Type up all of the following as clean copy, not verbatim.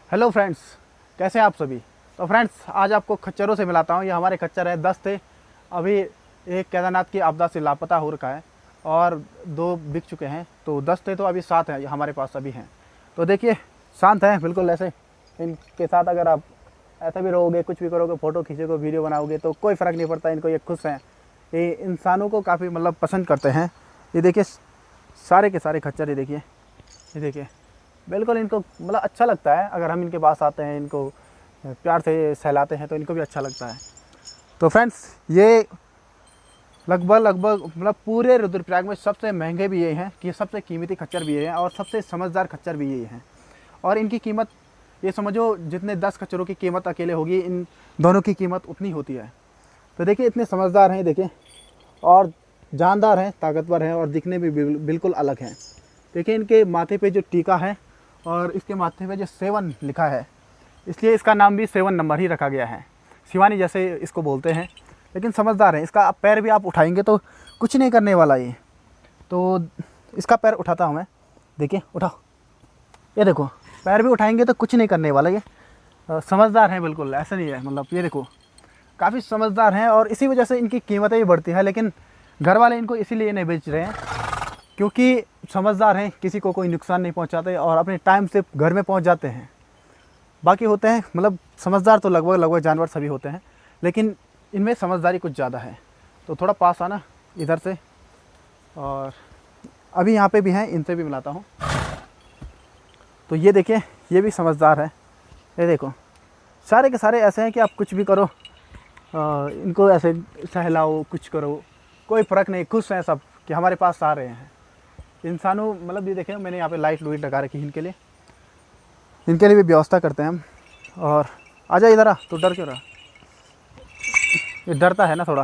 Hello friends, कैसे हैं आप सभी। तो फ्रेंड्स, आज आपको खच्चरों से मिलाता हूँ। ये हमारे खच्चर है, 10 थे। अभी एक केदारनाथ की आपदा से लापता हो रखा है और 2 बिक चुके हैं। तो 10 थे, तो अभी 7 हैं हमारे पास अभी हैं। तो देखिए, शांत हैं बिल्कुल। ऐसे इनके साथ अगर आप ऐसा भी रहोगे, कुछ भी करोगे, फ़ोटो खींचोगे, वीडियो बनाओगे, तो कोई फ़र्क नहीं पड़ता इनको। ये खुश हैं, ये इंसानों को काफ़ी मतलब पसंद करते हैं। ये देखिए, सारे के सारे खच्चर, ये देखिए बिल्कुल इनको मतलब अच्छा लगता है। अगर हम इनके पास आते हैं, इनको प्यार से सहलाते हैं, तो इनको भी अच्छा लगता है। तो फ्रेंड्स, ये लगभग मतलब पूरे रुद्रप्रयाग में सबसे महंगे भी ये हैं, कि सबसे कीमती खच्चर भी ये हैं और सबसे समझदार खच्चर भी ये हैं। और इनकी कीमत ये समझो, जितने 10 खच्चरों की कीमत अकेले होगी, इन दोनों की कीमत उतनी होती है। तो देखिए, इतने समझदार हैं, देखिए, और जानदार हैं, ताकतवर हैं और दिखने भी बिल्कुल अलग हैं। देखिए, इनके माथे पे जो टीका है और इसके माथे पे जो 7 लिखा है, इसलिए इसका नाम भी 7 नंबर ही रखा गया है। शिवानी जैसे इसको बोलते हैं, लेकिन समझदार है। इसका पैर भी आप उठाएंगे तो कुछ नहीं करने वाला ये। तो इसका पैर उठाता हूँ मैं, देखिए, उठाओ, ये देखो, पैर भी उठाएंगे तो कुछ नहीं करने वाला ये। समझदार हैं बिल्कुल, ऐसा नहीं है। मतलब ये देखो, काफ़ी समझदार हैं और इसी वजह से इनकी कीमतें भी बढ़ती है। लेकिन घर वाले इनको इसीलिए नहीं बेच रहे हैं क्योंकि समझदार हैं, किसी को कोई नुकसान नहीं पहुंचाते और अपने टाइम से घर में पहुंच जाते हैं। बाकी होते हैं, मतलब समझदार तो लगभग जानवर सभी होते हैं, लेकिन इनमें समझदारी कुछ ज़्यादा है। तो थोड़ा पास आना इधर से, और अभी यहाँ पे भी हैं, इनसे भी मिलाता हूँ। तो ये देखिए, ये भी समझदार है। ये देखो, सारे के सारे ऐसे हैं कि आप कुछ भी करो, इनको ऐसे सहलाओ, कुछ करो, कोई फ़र्क नहीं, खुश हैं सब कि हमारे पास आ रहे हैं। इंसानों मतलब ये देखें, मैंने यहाँ पे लाइट लूइट लगा रखी है इनके लिए भी व्यवस्था करते हैं हम। और आजा इधर आ, तो डर क्यों रहा? ये डरता है ना थोड़ा।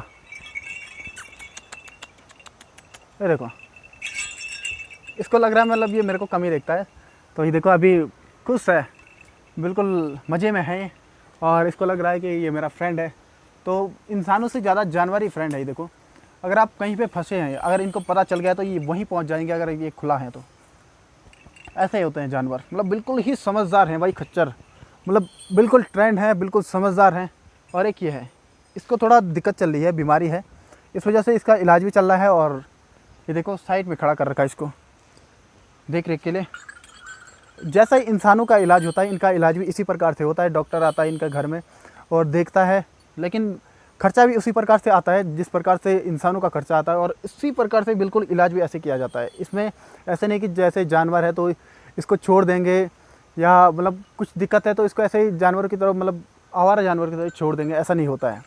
ये देखो, इसको लग रहा है मतलब ये मेरे को कम ही देखता है। तो ये देखो, अभी खुश है, बिल्कुल मज़े में है और इसको लग रहा है कि ये मेरा फ्रेंड है। तो इंसानों से ज़्यादा जानवर ही फ्रेंड है। ये देखो, अगर आप कहीं पे फंसे हैं, अगर इनको पता चल गया तो ये वहीं पहुंच जाएंगे, अगर ये खुला है तो। ऐसे ही होते हैं जानवर, मतलब बिल्कुल ही समझदार हैं भाई खच्चर, मतलब बिल्कुल ट्रेंड है, बिल्कुल समझदार हैं। और एक ये है, इसको थोड़ा दिक्कत चल रही है, बीमारी है, इस वजह से इसका इलाज भी चल रहा है। और ये देखो, साइड में खड़ा कर रखा है इसको देख रेख के लिए। जैसा ही इंसानों का इलाज होता है, इनका इलाज भी इसी प्रकार से होता है। डॉक्टर आता है इनका घर में और देखता है, लेकिन खर्चा भी उसी प्रकार से आता है जिस प्रकार से इंसानों का खर्चा आता है, और इसी प्रकार से बिल्कुल इलाज भी ऐसे किया जाता है। इसमें ऐसे नहीं कि जैसे जानवर है तो इसको छोड़ देंगे, या मतलब कुछ दिक्कत है तो इसको ऐसे ही जानवर की तरह, मतलब आवारा जानवर की तरह छोड़ देंगे, ऐसा नहीं होता है।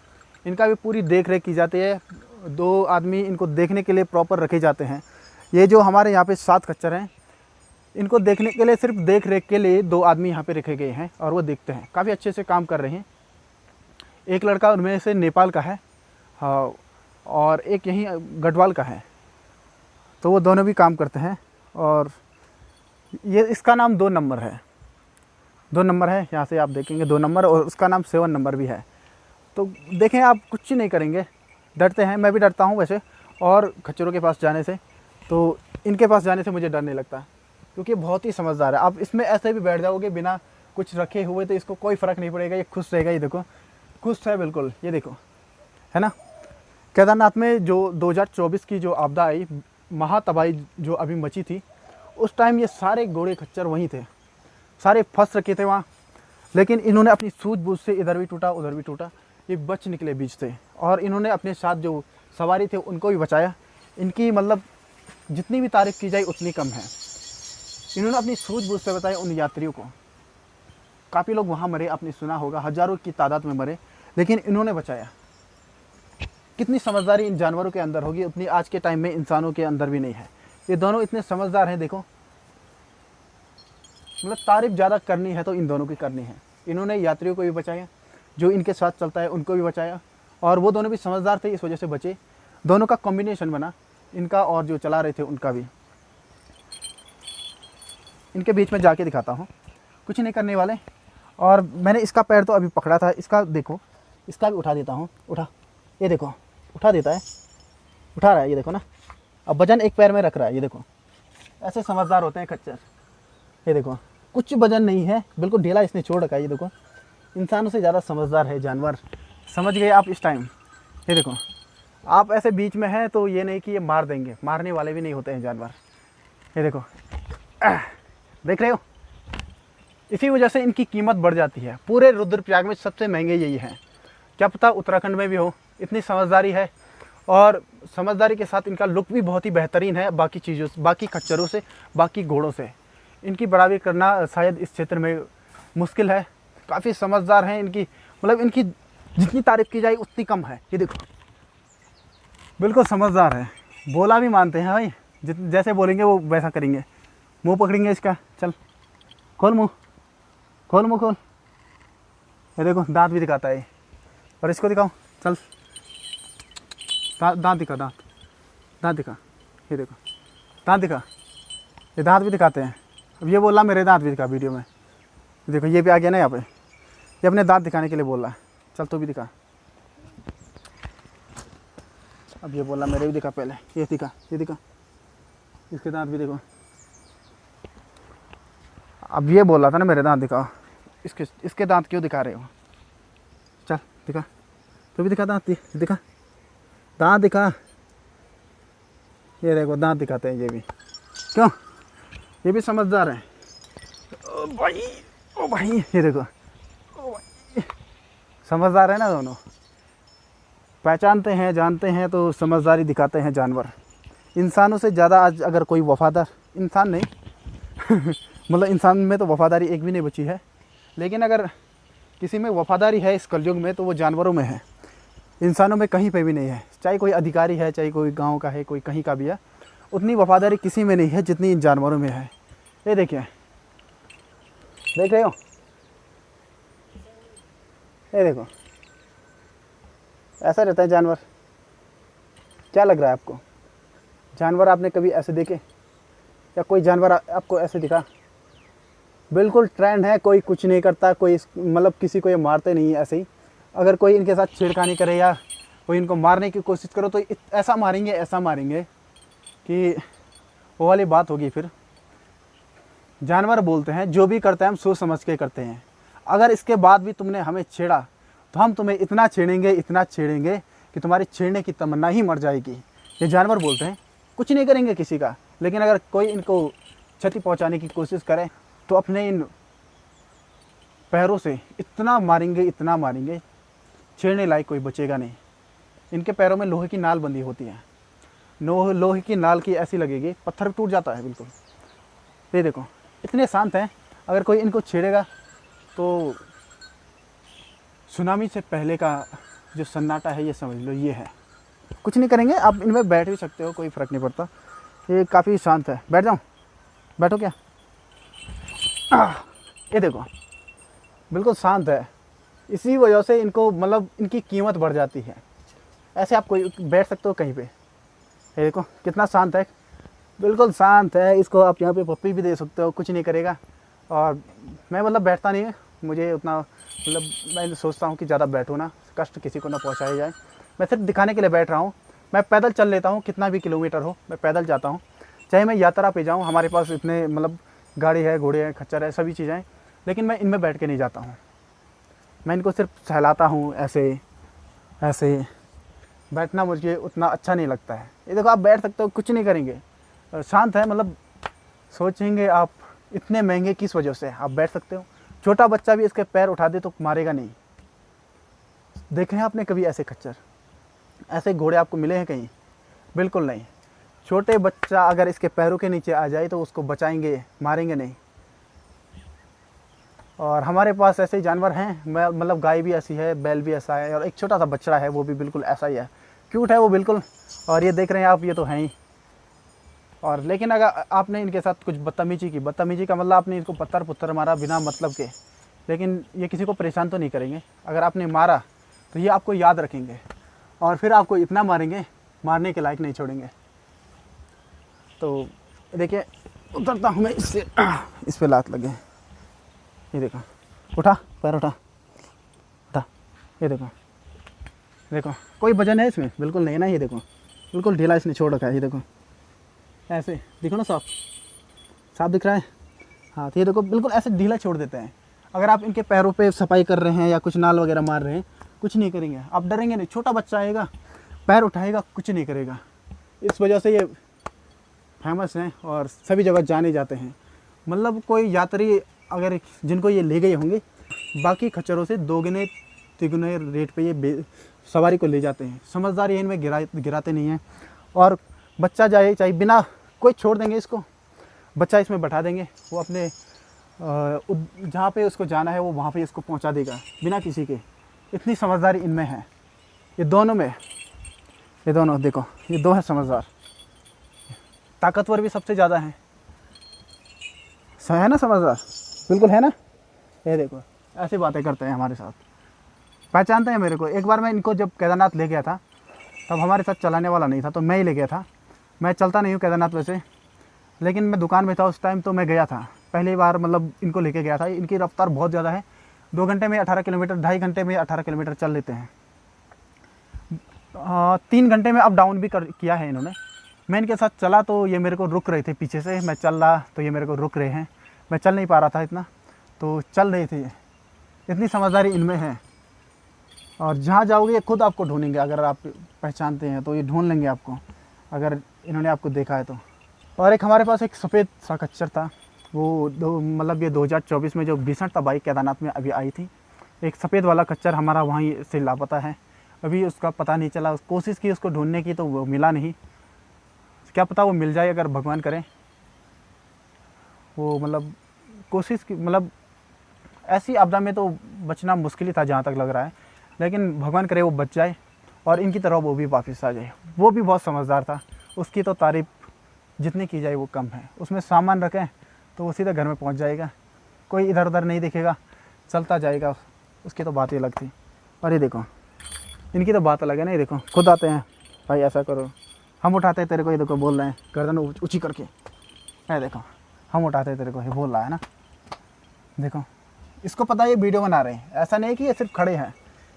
इनका भी पूरी देख रेख की जाती है। 2 आदमी इनको देखने के लिए प्रॉपर रखे जाते हैं। ये जो हमारे यहाँ पे 7 खच्चर हैं, इनको देखने के लिए, सिर्फ देख रेख के लिए 2 आदमी यहाँ पे रखे गए हैं और वो देखते हैं, काफ़ी अच्छे से काम कर रहे हैं। एक लड़का उनमें से नेपाल का है, हाँ, और एक यहीं गढ़वाल का है। तो वो दोनों भी काम करते हैं। और ये इसका नाम 2 नंबर है, 2 नंबर है, यहाँ से आप देखेंगे 2 नंबर, और उसका नाम 7 नंबर भी है। तो देखें, आप कुछ नहीं करेंगे, डरते हैं, मैं भी डरता हूँ वैसे, और खच्चरों के पास जाने से। तो इनके पास जाने से मुझे डर नहीं लगता, क्योंकि बहुत ही समझदार है। आप इसमें ऐसे भी बैठ जाओगे बिना कुछ रखे हुए तो इसको कोई फ़र्क नहीं पड़ेगा, ये खुश रहेगा। ये देखो, खुश है बिल्कुल, ये देखो, है ना। केदारनाथ में जो 2024 की जो आपदा आई, महातबाही जो अभी मची थी, उस टाइम ये सारे घोड़े खच्चर वहीं थे, सारे फंस रखे थे वहाँ। लेकिन इन्होंने अपनी सूझबूझ से, इधर भी टूटा उधर भी टूटा, ये बच निकले बीच से। और इन्होंने अपने साथ जो सवारी थे उनको भी बचाया। इनकी मतलब जितनी भी तारीफ़ की जाए उतनी कम है। इन्होंने अपनी सूझबूझ से बताया उन यात्रियों को। काफ़ी लोग वहाँ मरे, आपने सुना होगा, हज़ारों की तादाद में मरे, लेकिन इन्होंने बचाया। कितनी समझदारी इन जानवरों के अंदर होगी, उतनी आज के टाइम में इंसानों के अंदर भी नहीं है। ये दोनों इतने समझदार हैं, देखो, मतलब तारीफ़ ज़्यादा करनी है तो इन दोनों की करनी है। इन्होंने यात्रियों को भी बचाया, जो इनके साथ चलता है उनको भी बचाया, और वो दोनों भी समझदार थे, इस वजह से बचे। दोनों का कॉम्बिनेशन बना, इनका और जो चला रहे थे उनका भी। इनके बीच में जाके दिखाता हूँ, कुछ नहीं करने वाले। और मैंने इसका पैर तो अभी पकड़ा था, इसका देखो, इसका भी उठा देता हूँ, उठा, ये देखो, उठा देता है, उठा रहा है, ये देखो ना। अब वजन एक पैर में रख रहा है, ये देखो, ऐसे समझदार होते हैं खच्चर। ये देखो, कुछ वजन नहीं है, बिल्कुल ढीला इसने छोड़ रखा है। ये देखो, इंसानों से ज़्यादा समझदार है जानवर, समझ गए आप इस टाइम। ये देखो, आप ऐसे बीच में हैं तो ये नहीं कि ये मार देंगे, मारने वाले भी नहीं होते हैं जानवर। ये देखो, देख रहे हो, इसी वजह से इनकी कीमत बढ़ जाती है। पूरे रुद्रप्रयाग में सबसे महंगे यही हैं, क्या पता उत्तराखंड में भी हो। इतनी समझदारी है, और समझदारी के साथ इनका लुक भी बहुत ही बेहतरीन है बाकी चीज़ों से, बाकी खच्चरों से, बाकी घोड़ों से। इनकी बराबरी करना शायद इस क्षेत्र में मुश्किल है। काफ़ी समझदार हैं, इनकी मतलब इनकी जितनी तारीफ़ की जाए उतनी कम है। ये देखो, बिल्कुल समझदार है, बोला भी मानते हैं भाई, जैसे बोलेंगे वो वैसा करेंगे। मुंह पकड़ेंगे इसका, चल खोल मुंह, खोल मुंह खोल। ये देखो, दांत भी दिखाता है। और इसको दिखाओ, चल दांत दिखा, दांत दिखा। ये देखो, दांत दिखा, ये दांत भी दिखाते हैं। अब ये बोला मेरे दांत भी दिखा वीडियो में। देखो, ये भी आ गया ना यहाँ पे, ये अपने दांत दिखाने के लिए बोल रहा है। चल तू भी दिखा। अब ये बोला मेरे भी दिखा, पहले ये दिखा, ये दिखा, इसके दांत भी देखो। अब ये बोल रहा था ना मेरे दांत दिखाओ, इसके दांत क्यों दिखा रहे हो? चल दिखा, तू भी दिखा, दांत दिखा, दांत दिखा। ये देखो, दांत दिखाते हैं ये भी, क्यों? ये भी समझदार है। ओ भाई, ओ भाई, ये देखो, ओ भाई, समझदार है ना दोनों। पहचानते हैं, जानते हैं तो समझदारी दिखाते हैं जानवर। इंसानों से ज़्यादा आज अगर कोई वफादार इंसान नहीं मतलब इंसान में तो वफादारी एक भी नहीं बची है, लेकिन अगर किसी में वफादारी है इस कलयुग में तो वो जानवरों में है, इंसानों में कहीं पे भी नहीं है। चाहे कोई अधिकारी है, चाहे कोई गांव का है, कोई कहीं का भी है, उतनी वफादारी किसी में नहीं है जितनी इन जानवरों में है। ये देखिए, देख रहे हो, ये देखो, ऐसा रहता है जानवर। क्या लग रहा है आपको? जानवर आपने कभी ऐसे देखे, या कोई जानवर आपको ऐसे दिखा? बिल्कुल ट्रेंड है, कोई कुछ नहीं करता, कोई मतलब किसी को ये मारते नहीं है ऐसे ही। अगर कोई इनके साथ छेड़खानी करे या कोई इनको मारने की कोशिश करो तो ऐसा मारेंगे कि वो वाली बात होगी। फिर जानवर बोलते हैं, जो भी करते हैं हम सोच समझ के करते हैं। अगर इसके बाद भी तुमने हमें छेड़ा तो हम तुम्हें इतना छेड़ेंगे कि तुम्हारी छेड़ने की तमन्ना ही मर जाएगी। ये जानवर बोलते हैं, कुछ नहीं करेंगे किसी का, लेकिन अगर कोई इनको क्षति पहुंचाने की कोशिश करे तो अपने इन पैरों से इतना मारेंगे, छेड़ने लायक कोई बचेगा नहीं। इनके पैरों में लोहे की नाल बंधी होती है, लोहे की नाल की ऐसी लगेगी, पत्थर टूट जाता है बिल्कुल। ये देखो, इतने शांत हैं, अगर कोई इनको छेड़ेगा तो सुनामी से पहले का जो सन्नाटा है ये समझ लो, ये है। कुछ नहीं करेंगे, आप इनमें बैठ भी सकते हो, कोई फ़र्क नहीं पड़ता। ये काफ़ी शांत है। बैठ जाऊँ? बैठो क्या? ये देखो, बिल्कुल शांत है। इसी वजह से इनको मतलब इनकी कीमत बढ़ जाती है। ऐसे आप कोई बैठ सकते हो कहीं पे। ये देखो कितना शांत है, बिल्कुल शांत है। इसको आप यहाँ पे पप्पी भी दे सकते हो, कुछ नहीं करेगा। और मैं मतलब बैठता नहीं है, मुझे उतना मतलब मैं सोचता हूँ कि ज़्यादा बैठो ना, कष्ट किसी को ना पहुँचाया जाए। मैं सिर्फ दिखाने के लिए बैठ रहा हूँ। मैं पैदल चल लेता हूँ, कितना भी किलोमीटर हो मैं पैदल जाता हूँ, चाहे मैं यात्रा पे जाऊँ। हमारे पास इतने मतलब गाड़ी है, घोड़े हैं, खच्चर है, सभी चीज़ें हैं, लेकिन मैं इनमें बैठ के नहीं जाता हूँ। मैं इनको सिर्फ सहलाता हूँ, ऐसे बैठना मुझे उतना अच्छा नहीं लगता है। ये देखो, आप बैठ सकते हो, कुछ नहीं करेंगे, शांत है। मतलब सोचेंगे आप इतने महंगे किस वजह से, आप बैठ सकते हो। छोटा बच्चा भी इसके पैर उठा दे तो मारेगा नहीं। देखे हैं आपने कभी ऐसे खच्चर, ऐसे घोड़े आपको मिले हैं कहीं? बिल्कुल नहीं। छोटे बच्चा अगर इसके पैरों के नीचे आ जाए तो उसको बचाएंगे, मारेंगे नहीं। और हमारे पास ऐसे जानवर हैं, मतलब गाय भी ऐसी है, बैल भी ऐसा है, और एक छोटा सा बछड़ा है वो भी बिल्कुल ऐसा ही है, क्यूट है वो बिल्कुल। और ये देख रहे हैं आप, ये तो हैं ही। और लेकिन अगर आपने इनके साथ कुछ बदतमीजी का मतलब आपने इनको पत्थर पुत्थर मारा बिना मतलब के, लेकिन ये किसी को परेशान तो नहीं करेंगे। अगर आपने मारा तो ये आपको याद रखेंगे, और फिर आपको इतना मारेंगे, मारने के लायक नहीं छोड़ेंगे। तो देखिए, उतरता हूँ मैं इससे, इस पर लात लगे। ये देखो, उठा पैर, उठा। ये देखो कोई वजन है इसमें? बिल्कुल नहीं ना। ये देखो, बिल्कुल ढीला इसने छोड़ रखा है। ये देखो, ऐसे दिखो ना, साफ दिख रहा है। हाँ, तो ये देखो बिल्कुल ऐसे ढीला छोड़ देते हैं। अगर आप इनके पैरों पे सफाई कर रहे हैं या कुछ नाल वगैरह मार रहे हैं, कुछ नहीं करेंगे, आप डरेंगे नहीं। छोटा बच्चा आएगा, पैर उठाएगा, कुछ नहीं करेगा। इस वजह से ये फेमस हैं और सभी जगह जाने जाते हैं। मतलब कोई यात्री अगर जिनको ये ले गए होंगे, बाकी खच्चरों से दोगुने तिगुने रेट पे ये सवारी को ले जाते हैं। समझदार ये इनमें गिराते नहीं हैं। और बच्चा जाए चाहे बिना कोई छोड़ देंगे इसको, बच्चा इसमें बैठा देंगे, वो अपने जहाँ पे उसको जाना है वो वहाँ पे इसको पहुँचा देगा बिना किसी के। इतनी समझदारी इनमें है। ये दोनों में, ये दोनों देखो, ये दो है समझदार। ताकतवर भी सबसे ज़्यादा है ना समझदार, बिल्कुल है ना। ये देखो ऐसी बातें करते हैं हमारे साथ, पहचानते हैं मेरे को। एक बार मैं इनको जब केदारनाथ ले गया था, तब हमारे साथ चलाने वाला नहीं था, तो मैं ही ले गया था। मैं चलता नहीं हूँ केदारनाथ वैसे, लेकिन मैं दुकान में था उस टाइम, तो मैं गया था पहली बार, मतलब इनको लेके गया था। इनकी रफ्तार बहुत ज़्यादा है, 2 घंटे में 18 किलोमीटर, 2.5 घंटे में 18 किलोमीटर चल लेते हैं। 3 घंटे में अप डाउन भी किया है इन्होंने। मैं इनके साथ चला तो ये मेरे को रुक रहे थे पीछे से, मैं चल रहा तो ये मेरे को रुक रहे हैं। मैं चल नहीं पा रहा था इतना, तो चल रहे थे। इतनी समझदारी इनमें है। और जहाँ जाओगे ये खुद आपको ढूंढेंगे, अगर आप पहचानते हैं तो ये ढूंढ लेंगे आपको, अगर इन्होंने आपको देखा है तो। और एक हमारे पास एक सफ़ेद सा खच्चर था, वो मतलब ये 2024 में जो भीषण तबाही केदारनाथ में अभी आई थी, एक सफ़ेद वाला खच्चर हमारा वहीं से लापता है। अभी उसका पता नहीं चला। कोशिश की उसको ढूंढने की, तो वो मिला नहीं। क्या पता वो मिल जाए, अगर भगवान करे। वो मतलब कोशिश की, मतलब ऐसी आपदा में तो बचना मुश्किल ही था जहाँ तक लग रहा है, लेकिन भगवान करे वो बच जाए और इनकी तरह वो भी वापस आ जाए। वो भी बहुत समझदार था, उसकी तो तारीफ़ जितनी की जाए वो कम है। उसमें सामान रखें तो वो सीधे घर में पहुंच जाएगा, कोई इधर उधर नहीं दिखेगा, चलता जाएगा। उसकी तो बात ही अलग थी। और ये देखो इनकी तो बात अलग है ना। ये देखो खुद आते हैं, भाई ऐसा करो, हम उठाते हैं तेरे को। ये देखो बोल रहे हैं गर्दन ऊँची करके, है देखो हम उठाते हैं तेरे को, ये बोल रहा है ना। देखो इसको पता है ये वीडियो बना रहे हैं, ऐसा नहीं कि ये सिर्फ खड़े हैं।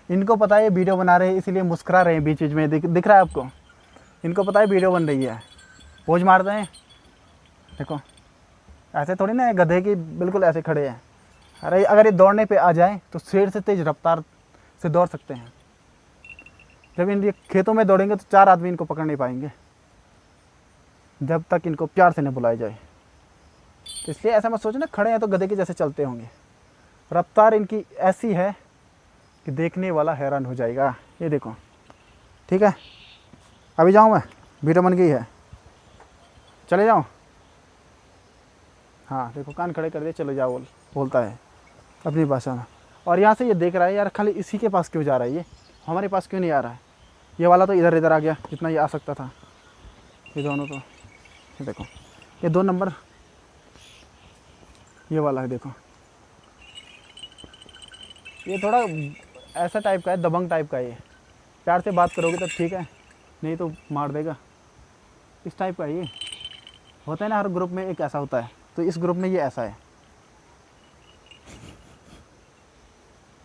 इनको पता है ये वीडियो बना रहे हैं, इसीलिए मुस्कुरा रहे हैं बीच बीच में। दिख रहा है आपको, इनको पता है वीडियो बन रही है, पोज मारते हैं। देखो ऐसे थोड़ी ना है गधे की, बिल्कुल ऐसे खड़े हैं। अरे अगर ये दौड़ने पे आ जाए तो शेर से तेज़ रफ्तार से दौड़ सकते हैं। जब इन खेतों में दौड़ेंगे तो 4 आदमी इनको पकड़ नहीं पाएंगे, जब तक इनको प्यार से न बुलाया जाए। तो इसलिए ऐसा मत सोचो ना खड़े हैं तो गधे के जैसे चलते होंगे। रफ्तार इनकी ऐसी है कि देखने वाला हैरान हो जाएगा। ये देखो, ठीक है अभी जाऊँ मैं, वीडियो बन गई है, चले जाऊँ। हाँ देखो कान खड़े कर दिए, चलो जाओ बोलता है अपनी भाषा में। और यहाँ से ये देख रहा है यार खाली इसी के पास क्यों जा रहा है, ये हमारे पास क्यों नहीं आ रहा है। ये वाला तो इधर इधर आ गया जितना ये आ सकता था। ये दोनों तो ये देखो, ये 2 नंबर ये वाला है। देखो ये थोड़ा ऐसा टाइप का है, दबंग टाइप का है। ये प्यार से बात करोगे तो ठीक है, नहीं तो मार देगा। इस टाइप का ये होता है ना, हर ग्रुप में एक ऐसा होता है, तो इस ग्रुप में ये ऐसा है,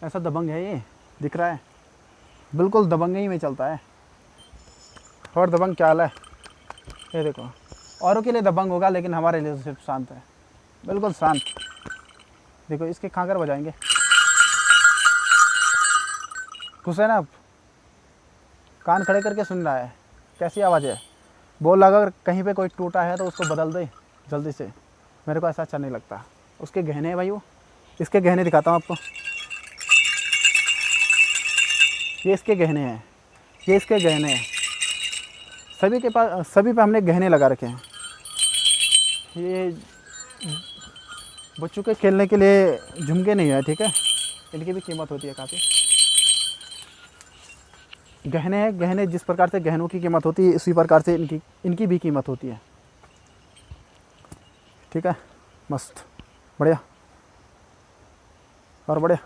ऐसा दबंग है। ये दिख रहा है, बिल्कुल दबंग ही में चलता है। और दबंग क्या हाल है, ये देखो औरों के लिए दबंग होगा, लेकिन हमारे लिए सिर्फ शांत है, बिल्कुल शांत। देखो इसके खाकर बजाएंगे, खुश है ना। अब कान खड़े करके सुन रहा है, कैसी आवाज़ है। बोल अगर कहीं पे कोई टूटा है तो उसको बदल दे जल्दी से, मेरे को ऐसा अच्छा नहीं लगता। उसके गहने हैं भाई, वो इसके गहने दिखाता हूँ आपको। ये इसके गहने हैं, ये इसके गहने हैं। सभी के पास, सभी पे हमने गहने लगा रखे हैं। ये बच्चों के खेलने के लिए झुमके नहीं है, ठीक है, इनकी भी कीमत होती है काफ़ी। गहने हैं, गहने जिस प्रकार से गहनों की कीमत होती है, इसी प्रकार से इनकी भी कीमत होती है। ठीक है, मस्त, बढ़िया और बढ़िया।